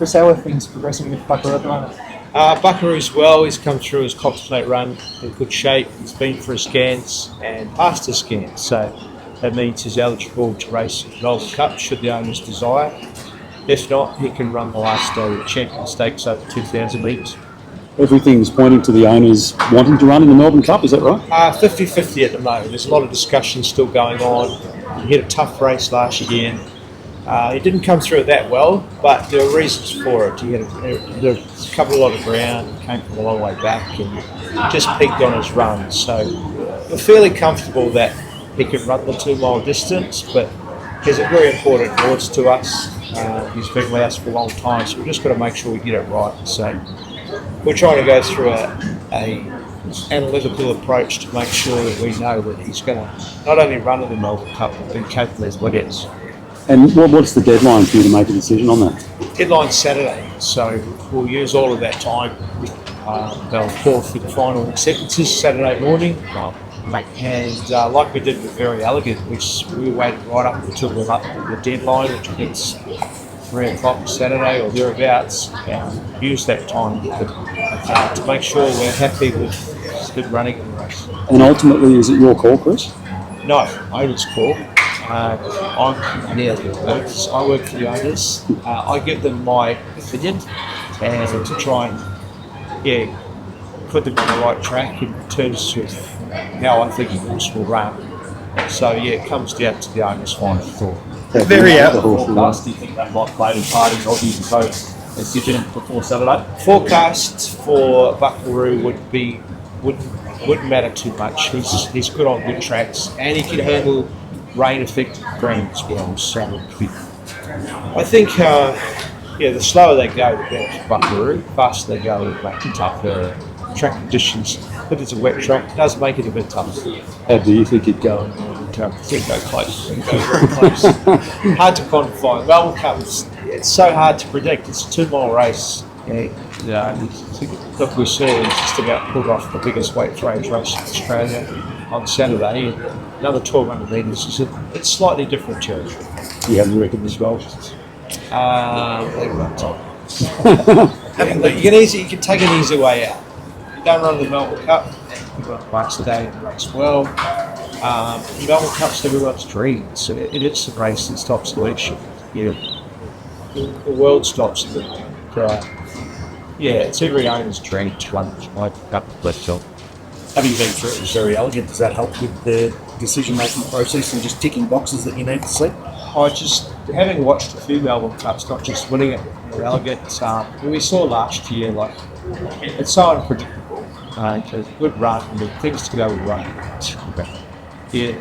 Chris, how are things progressing with Buckaroo at the moment? Buckaroo as well, he's come through his Cox Plate run in good shape. He's been for his scans and passed his scans, so that means he's eligible to race the Melbourne Cup should the owners desire. If not, he can run the last day of the Empress Stakes over 2,000 metres. Everything's pointing to the owners wanting to run in the Melbourne Cup, is that right? 50-50 at the moment. There's a lot of discussion still going on. He had a tough race last year. He didn't come through it that well, but there were reasons for it. He had covered a lot of ground, came from a long way back, and just peaked on his run. So we're fairly comfortable that he can run the 2 mile distance, but he's a very important horse to us. He's been with us for a long time, so we've just got to make sure we get it right. So we're trying to go through a analytical approach to make sure that we know that he's going to not only run in the Melbourne Cup, but be capable as well as. And what's the deadline for you to make a decision on that? Deadline's Saturday, so we'll use all of that time. They'll call for the final acceptances Saturday morning. And like we did with Very Elegant, which we waited right up until we up the deadline, which is 3 o'clock Saturday or thereabouts, and use that time to make sure we're happy with good running in the race. And ultimately, is it your call, Chris? No, owner's call. I work for the owners. I give them my opinion and to try and put them on the right track in terms of how I think the horse will run. So it comes down to the owner's final thought. Very out the forecast. Do you think that might play a part in Aussie's vote decision before Saturday? Forecast for Buckaroo wouldn't matter too much. He's good on good tracks and he can handle rain affected ground as well. So I think the slower they go, the better for Buckaroo. The faster they go, it makes it tougher. Track conditions, if it's a wet track, it does make it a bit tougher. How do you think it'd go? It'd go close. It'd go very close. Hard to quantify. Melbourne Cup, it's so hard to predict. It's a 2 mile race. Look, we saw he's just about pulled off the biggest weight range race in Australia on Saturday. And another 1,200 metres. It's slightly different territory. You haven't reckoned as well? They run top. You can take an easy way out. You don't run the Melbourne Cup, you've got a race day and race well. The Melbourne Cup's everyone's dream. So it is a race that stops the election. The world stops it. It's every owner's dream to run the Melbourne Cup left top. Having been through it was Very Elegant, does that help with the decision-making process and just ticking boxes that you need to see? Having watched a few Melbourne Cups, not just winning it, Very Elegant, we saw last year, it's so unpredictable. It's a good run, and things to go with run.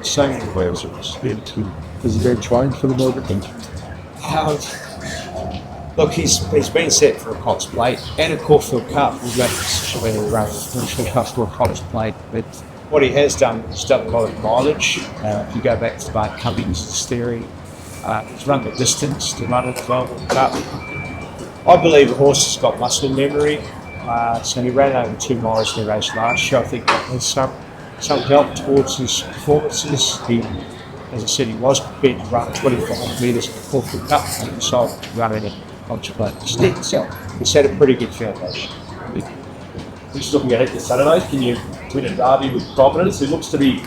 So many wheels. Has he been trained for the Melbourne Cup? Look, he's been set for a Cox Plate and a Corfield Cup. We've got a run for a Cox Plate, but what he has done, he's done a lot of mileage. If you go back to Mark Cummings' theory, he's run the distance to run at the Melbourne Cup. I believe the horse has got muscle memory. So he ran over 2 miles in the race last year. I think that has some help towards his performances. As I said, he was prepared to run 25 metres in the Corfield Cup and decided to run in a Contemplate instead. So he set a pretty good foundation. Just looking ahead to Saturday, can you win a derby with Providence, who looks to be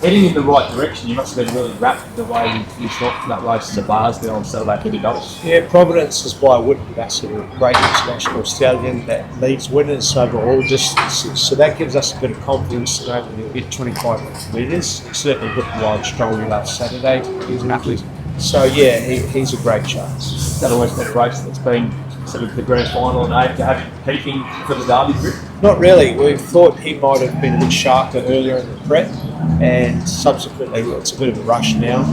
heading in the right direction? You must have been really wrapped with the way you thought that race to Barsdale on Saturday. Can you go? Yeah, Providence is by Wood Ambassador, a great international stallion that leads winners over all distances. So that gives us a bit of confidence that he'll get 25 metres. He certainly looked wide strongly last Saturday. He's an athlete. So he's a great chance. Is that always that race that's been sort of the grand final and aim to have him peaking for the derby group? Not really. We thought he might have been a bit sharper earlier in the prep, and subsequently it's a bit of a rush now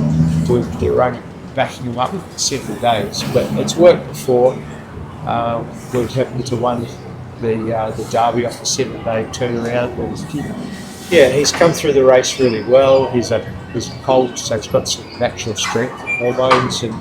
with the run backing him up for several days. But it's worked before. We've happened to win the derby off the 7-day turnaround. He's come through the race really well. He's a colt, so he's got some natural strength, hormones, and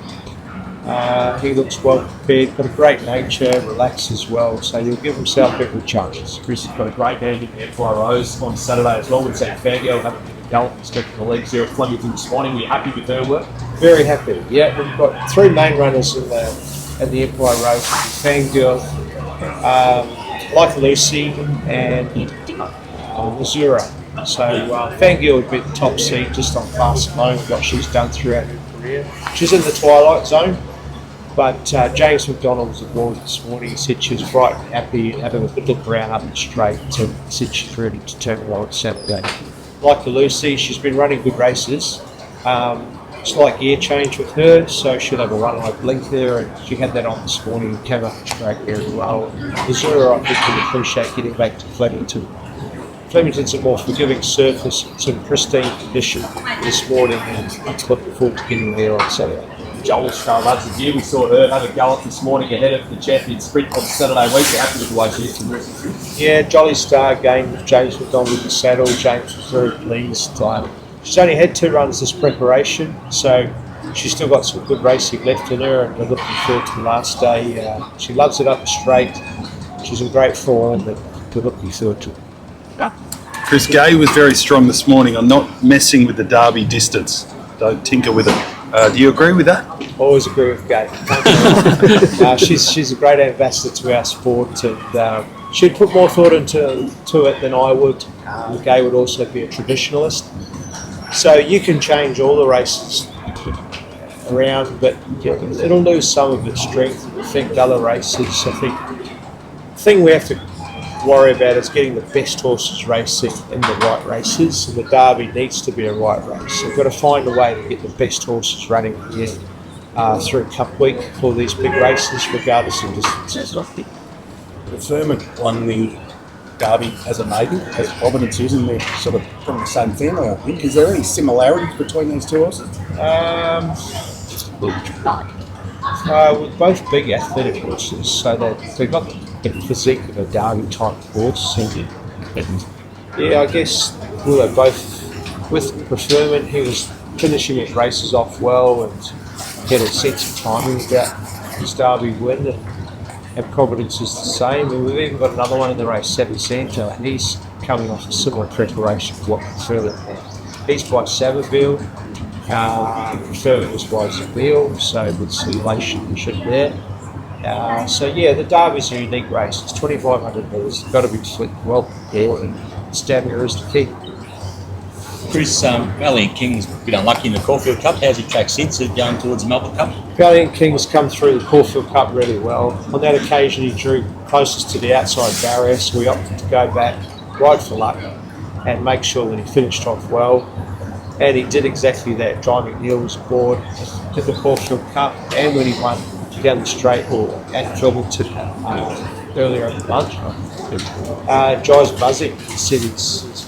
he looks well prepared, got a great nature, relaxed as well, so he'll give himself every chance. Chris has got a great hand in the FYROs on Saturday as well. We've seen Fangirl having a gallant respect for the legs there, plenty of things spotting. Were you happy with her work? Very happy, yeah. We've got 3 main runners in the and the Empire race, Fangirl, like Lucy, and Missouri. So Fangirl would be the top seed just on class alone, what she's done throughout her career. She's in the twilight zone, but James McDonald was aboard this morning. He said she was bright and happy and having a good look around up the straight, and said she's really determined on Saturday. Like Lucy, she's been running good races. Slight gear change with her, so she'll have a one-eye blink there, and she had that on this morning and came up the straight very well. Missouri, I think, will appreciate getting back to Flemington. Flemington's a more forgiving surface. It's in pristine condition this morning, and I'm looking forward to getting there on Saturday. Joliestar loves the gear. We saw her have a gallop this morning ahead of the champion sprint on Saturday week. You're happy with the way she is? Yeah, Joliestar again with James McDonald in the saddle. James was very pleased. She's only had 2 runs this preparation, so she's still got some good racing left in her, and we're looking forward to the last day. She loves it up the straight. She's in great form, and we're looking forward to it. Chris Gay was very strong this morning on not messing with the Derby distance. Don't tinker with it. Do you agree with that? Always agree with Gay. She's a great ambassador to our sport, and she'd put more thought into it than I would. Gay would also be a traditionalist. So you can change all the races around, but it'll lose some of its strength. I think other races, I think the thing we have to worry about is getting the best horses racing in the right races, and the Derby needs to be a right race. So we've got to find a way to get the best horses running here through Cup Week for these big races, regardless of distances. Preferment won the Derby as a maiden, as Providence is, and they're sort of from the same family, I think. Is there any similarities between these two horses? We're both big athletic horses, so they've got the physique of a Derby type horse. And yeah, I guess we were both with Preferment. He was finishing his races off well and had a sense of timing about his Derby win. And Providence is the same. And we've even got another one in the race, Seven Santo, and he's coming off a similar preparation to what Preferment had. He's by Savaville. Preferment was by Zaville, so with some relationship there. So yeah, the Derby's a unique race. It's 2,500 metres. It's got to be well prepared, and stamina is the key. Chris, Valiant King's been unlucky in the Corfield Cup. How's he tracked since going towards the Melbourne Cup? Valiant King's come through the Corfield Cup really well. On that occasion, he drew closest to the outside barrier, so we opted to go back, ride for luck, and make sure that he finished off well. And he did exactly that. Driving Neil was aboard, did the Corfield Cup, and when he won down the straight or at Flemington earlier in the month. Jai's buzzing. He said he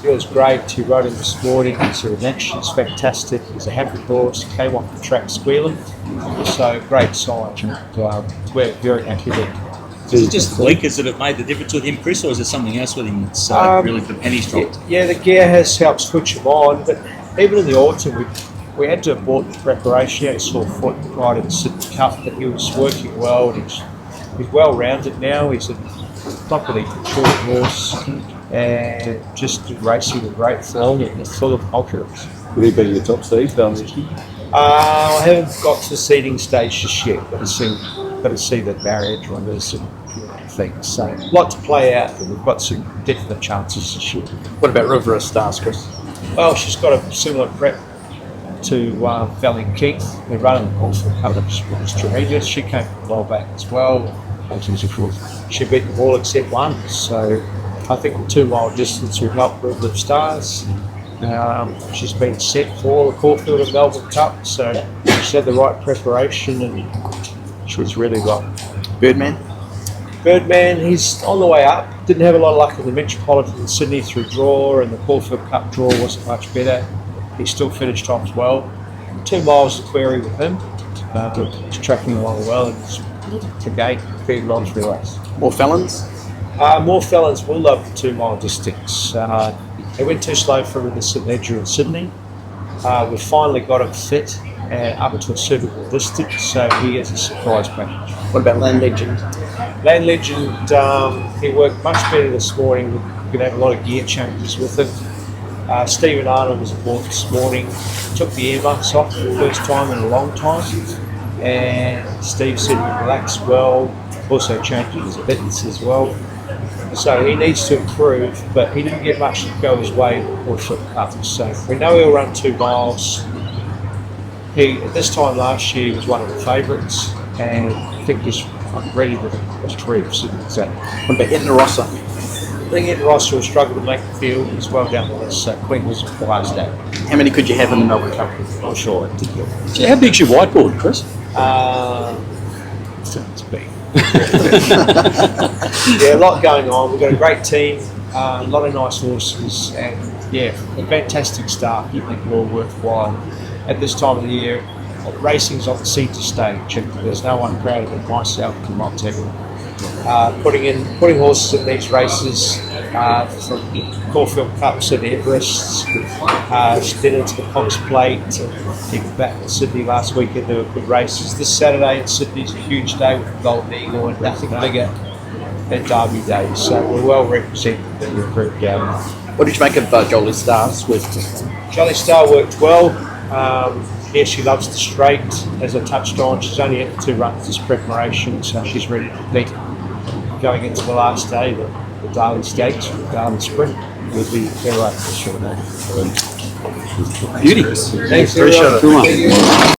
feels great. He rode him this morning. He's in action. It's fantastic. He's a happy horse. He came off the track squealing. So great sign. We're very happy with it. Is it just leakers that have made the difference with him, Chris, or is there something else with him that's really the penny's dropped? Yeah, the gear has helped switch him on, but even in the autumn, we had to abort the preparation. He had a sore foot right in the Sydney Cup, but he was working well, and he's well rounded now. He's a properly short horse and just racing in great form and full of confidence. Will he be your top seed, I haven't got to the seeding stage just yet, but got to see the barrier drivers and things. So a lot to play out, but we've got some definite chances this year. What about River Stars, Chris? Well, she's got a similar prep to Valiant King. They're running the Corfield Cup, which was tremendous. She came from well back as well. She beat them all except one. So I think the 2 mile distance will help with the Stars. She's been set for the Corfield and Melbourne Cup, so she's had the right preparation and she was really well. Birdman, he's on the way up. Didn't have a lot of luck in the Metropolitan Sydney through draw, and the Corfield Cup draw wasn't much better. He still finished off well. 2 miles to query with him. He's tracking along well, and it's a gate, fair lottery race. more felons? More felons will love the 2 mile distance. They went too slow for him in the St Edgar in Sydney. We finally got him fit and up to a suitable distance, so he gets a surprise package. What about Land Legend? Land Legend, he worked much better this morning. We're going to have a lot of gear changes with him. Stephen Arnold was aboard this morning. Took the air muffs off for the first time in a long time. and Steve said he relaxed well, also changing his fitness as well. So he needs to improve, but he didn't get much to go his way or Corfield Cup. So we know he'll run 2 miles. He, at this time last year, was one of the favourites, and I think he's ready to retrieve. So What about Edna Rossa? I think Ed Ross will struggle to make the field. He's well down the list, so Queen was the last day. How many could you have in the Melbourne Cup? I'm sure. How big's your whiteboard, Chris? It's big. Yeah, a lot going on. We've got a great team, a lot of nice horses, and yeah, a fantastic staff. You think more worthwhile at this time of the year. Racing's on the centre stage, and there's no one prouder than myself and my team. Putting horses in these races from Corfield Cups and Everest, then into the Cox Plate, taking back to Sydney last weekend. There were good races. This Saturday in Sydney's a huge day with the Golden Eagle, and nothing bigger than Derby Day. So we're well represented in the group game. What did you make of Joliestar's work? Joliestar worked well. Yeah, she loves the straight, as I touched on. She's only had 2 runs this preparation, so she's ready to compete. Going into the last day, the Darling Stakes, the Darling Sprint, will be their right for sure. Beauty. Thanks, Appreciate it. everyone.